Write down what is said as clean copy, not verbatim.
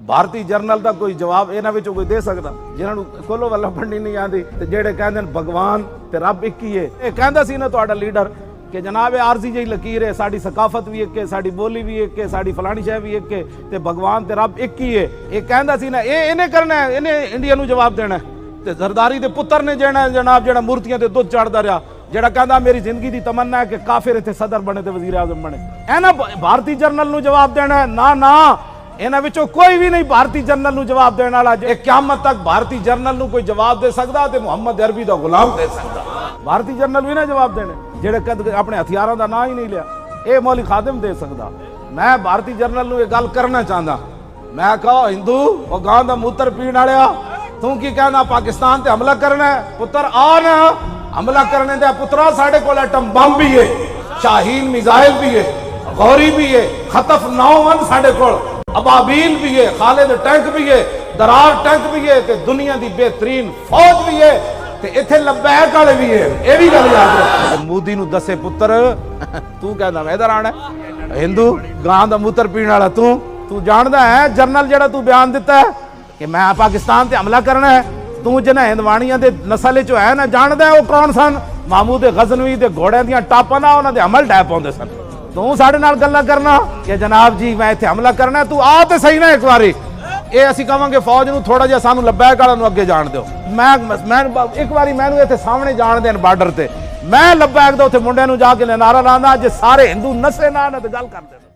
भारतीय जर्नल का कोई जवाब इन्हां विचों कोई दे सकदा जिन्हां नूं कोलो वल्ला पढ़नी नहीं आती ते जेड़े कहंदे ने भगवान ते रब एक ही है। ये कहंदा सी ना तुहाडा लीडर कि जनाब आरजी जी लकीर है, साड़ी सकाफत भी एक है, साड़ी बोली भी एक है, साड़ी फलानी शह भी एक है ते भगवान ते रब एक ही है। ये कहंदा सी ना इन्हें करना है, इन्हें इंडिया नूं जवाब देना है। ते जरदारी दे पुत्र ने जेना जनाब जेड़ा मूर्तियां ते दुध चढ़दा रहा, जेड़ा कहंदा मेरी जिंदगी दी तमन्ना है कि काफिर इत्थे सदर बने ते वजीर आजम बने। ना भारतीय जर्नल नूं जवाब देना है? ना ना, इन्हां विचों कोई भी नहीं भारतीय जर्नल नूं जवाब देने वाला। जे क़यामत तक भारतीय जर्नल नूं कोई जवाब दे सकदा ते मुहम्मद अरबी दा गुलाम दे सकदा। भारतीय जर्नल भी ना जवाब देने जेड़े कद अपने हथियारों का ना ही नहीं लिया, ये मौली खादिम दे सकदा। मैं भारतीय जर्नल नूं ये गल करना चाहता, मैं कहो हिंदू और गांव का मूत्र पीण वालिया, तू की कहना पाकिस्तान ते हमला करना है? पुत्र आ ना हमला करने दे पुत्रा, साढ़े कोल एटम बम भी है, शाहीन मिसाइल भी है, गौरी भी है, खतफ 9 साढ़े कोल, अबाबील भी है, खालिद टैंक भी है, दरार टैंक भी है, ते दुनिया की बेहतरीन फौज भी है, ते इत्थे लब्बैक वाले भी है। ये भी गल याद रख। मोदी नूं दसे पुत्र तू कहना मैं इधर आना हिंदू गांव का मूत्र पीण वाला, तू जानदा है जर्नल जेड़ा तू बयान दिता है कि मैं पाकिस्तान ते हमला करना है, तू जिन्हां हिंदवाणियां दे नस्ल चो है ना, जानदा है वो कौन सन? महमूद गजनवी दे घोड़ियां दियां टापां नाल उन्हां दे अमल डै पाउंदे सन। तू साडे नाल गल्लां करना कि जनाब जी मैं इत्थे हमला करना है, तू आ ते सही ना एक बारी। ये असीं कहांगे फौज नूं थोड़ा जिहा सानूं लब्बैक वालिआं नूं अगे जाण दिओ। मैं एक बारी मैनूं इत्थे सामने जाण देण बार्डर ते, मैं लब्बैक दा उत्थे मुंडिआं नूं जाके नारा लांदा, जे सारे हिंदू नसे ना ते गल कर देण।